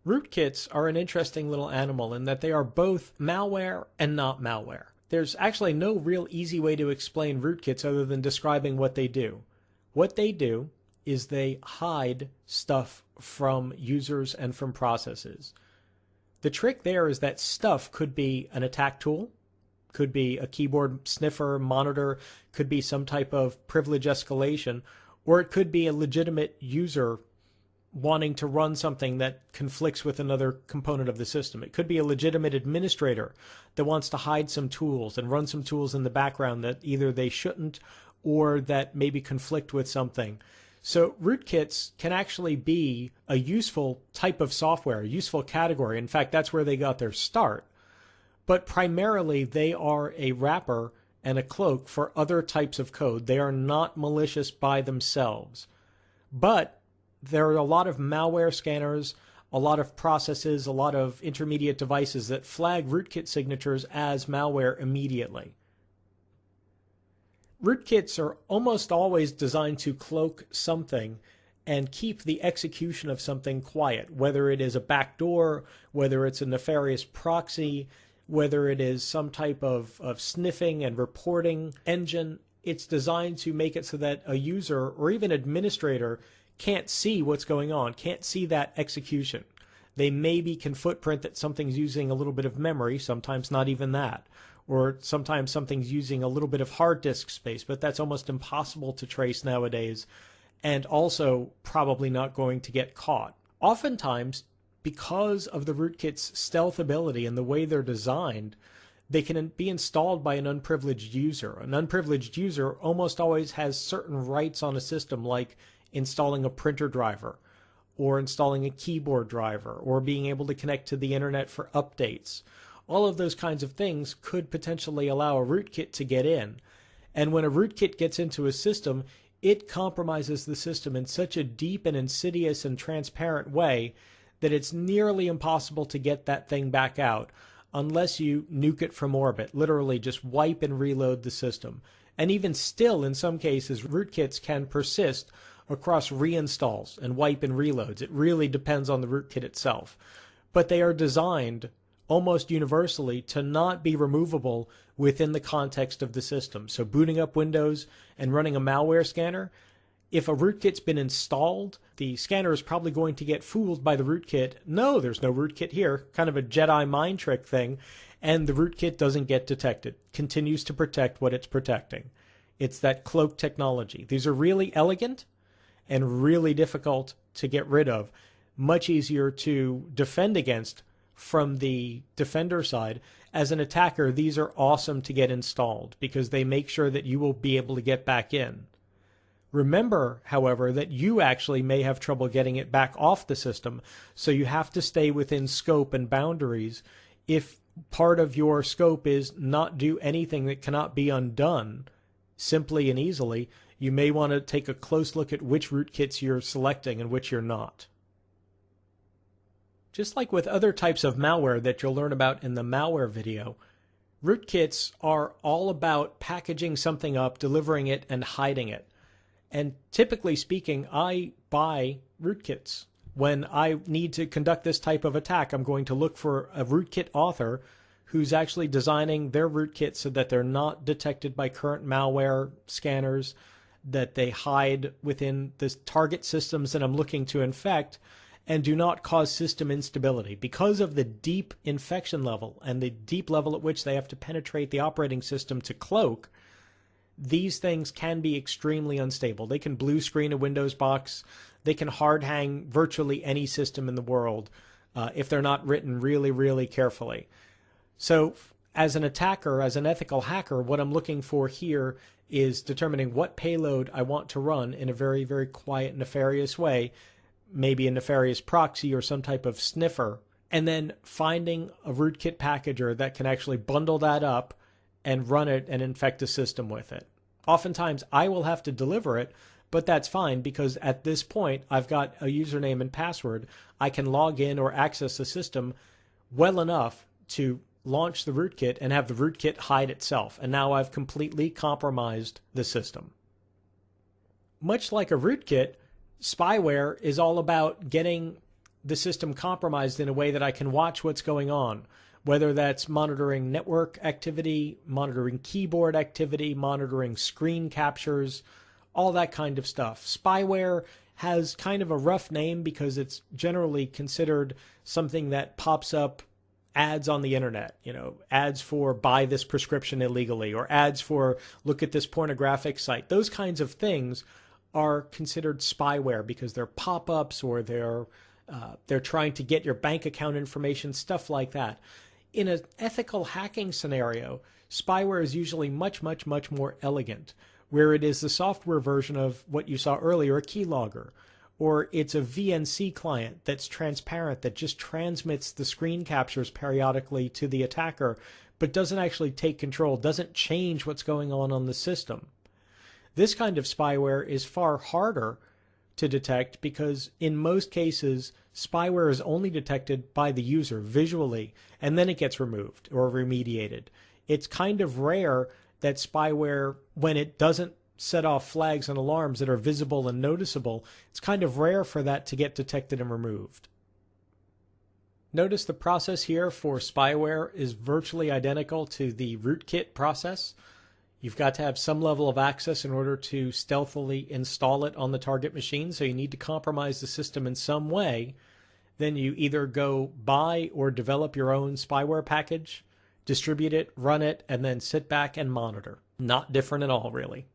Rootkits are an interesting little animal in that they are both malware and not malware. There's actually no real easy way to explain rootkits other than describing what they do. What they do is they hide stuff from users and from processes. The trick there is that stuff could be an attack tool, could be a keyboard sniffer, monitor, could be some type of privilege escalation, or it could be a legitimate user wanting to run something that conflicts with another component of the system. It could be a legitimate administrator that wants to hide some tools and run some tools in the background that either they shouldn't or that maybe conflict with something. So rootkits can actually be a useful type of software, a useful category. In fact, that's where they got their start. But primarily, they are a wrapper and a cloak for other types of code. They are not malicious by themselves. But there are a lot of malware scanners, a lot of processes, a lot of intermediate devices that flag rootkit signatures as malware immediately. Rootkits are almost always designed to cloak something and keep the execution of something quiet, whether it is a backdoor, whether it's a nefarious proxy, whether it is some type of sniffing and reporting engine. It's designed to make it so that a user or even administrator can't see what's going on, can't see that execution. They maybe can footprint that something's using a little bit of memory, sometimes not even that. Or sometimes something's using a little bit of hard disk space, but that's almost impossible to trace nowadays, and also probably not going to get caught. Oftentimes, because of the rootkit's stealth ability and the way they're designed, they can be installed by an unprivileged user. An unprivileged user almost always has certain rights on a system, like installing a printer driver, or installing a keyboard driver, or being able to connect to the internet for updates. All of those kinds of things could potentially allow a rootkit to get in. And when a rootkit gets into a system, it compromises the system in such a deep and insidious and transparent way that it's nearly impossible to get that thing back out unless you nuke it from orbit, literally just wipe and reload the system. And even still, in some cases, rootkits can persist across reinstalls and wipe and reloads. It really depends on the rootkit itself. But they are designed almost universally to not be removable within the context of the system. So booting up Windows and running a malware scanner, if a rootkit's been installed, the scanner is probably going to get fooled by the rootkit. No, there's no rootkit here, kind of a Jedi mind trick thing, and the rootkit doesn't get detected, continues to protect what it's protecting. It's that cloak technology. These are really elegant and really difficult to get rid of, much easier to defend against from the defender side. As an attacker, these are awesome to get installed because they make sure that you will be able to get back in. Remember, however, that you actually may have trouble getting it back off the system, so you have to stay within scope and boundaries. If part of your scope is not do anything that cannot be undone simply and easily, you may want to take a close look at which rootkits you're selecting and which you're not. Just like with other types of malware that you'll learn about in the malware video, rootkits are all about packaging something up, delivering it, and hiding it. And typically speaking, I buy rootkits. When I need to conduct this type of attack, I'm going to look for a rootkit author who's actually designing their rootkit so that they're not detected by current malware scanners, that they hide within the target systems that I'm looking to infect, and do not cause system instability. Because of the deep infection level and the deep level at which they have to penetrate the operating system to cloak, these things can be extremely unstable. They can blue screen a Windows box. They can hard hang virtually any system in the world if they're not written really, really carefully. So as an attacker, as an ethical hacker, what I'm looking for here is determining what payload I want to run in a very, very quiet, nefarious way, maybe a nefarious proxy or some type of sniffer, and then finding a rootkit packager that can actually bundle that up and run it and infect a system with it. Oftentimes, I will have to deliver it, but that's fine because at this point, I've got a username and password. I can log in or access the system well enough to launch the rootkit and have the rootkit hide itself. And now I've completely compromised the system. Much like a rootkit, spyware is all about getting the system compromised in a way that I can watch what's going on, whether that's monitoring network activity, monitoring keyboard activity, monitoring screen captures, all that kind of stuff. Spyware has kind of a rough name because it's generally considered something that pops up ads on the internet, ads for buy this prescription illegally, or ads for look at this pornographic site. Those kinds of things are considered spyware because they're pop-ups, or they're trying to get your bank account information, stuff like that. In an ethical hacking scenario, spyware is usually much, much, much more elegant, where it is the software version of what you saw earlier, a keylogger, or it's a VNC client that's transparent, that just transmits the screen captures periodically to the attacker, but doesn't actually take control, doesn't change what's going on the system. This kind of spyware is far harder to detect because in most cases, spyware is only detected by the user visually, and then it gets removed or remediated. It's kind of rare that spyware, when it doesn't set off flags and alarms that are visible and noticeable, it's kind of rare for that to get detected and removed. Notice the process here for spyware is virtually identical to the rootkit process. You've got to have some level of access in order to stealthily install it on the target machine, so you need to compromise the system in some way. Then you either go buy or develop your own spyware package, distribute it, run it, and then sit back and monitor. Not different at all, really.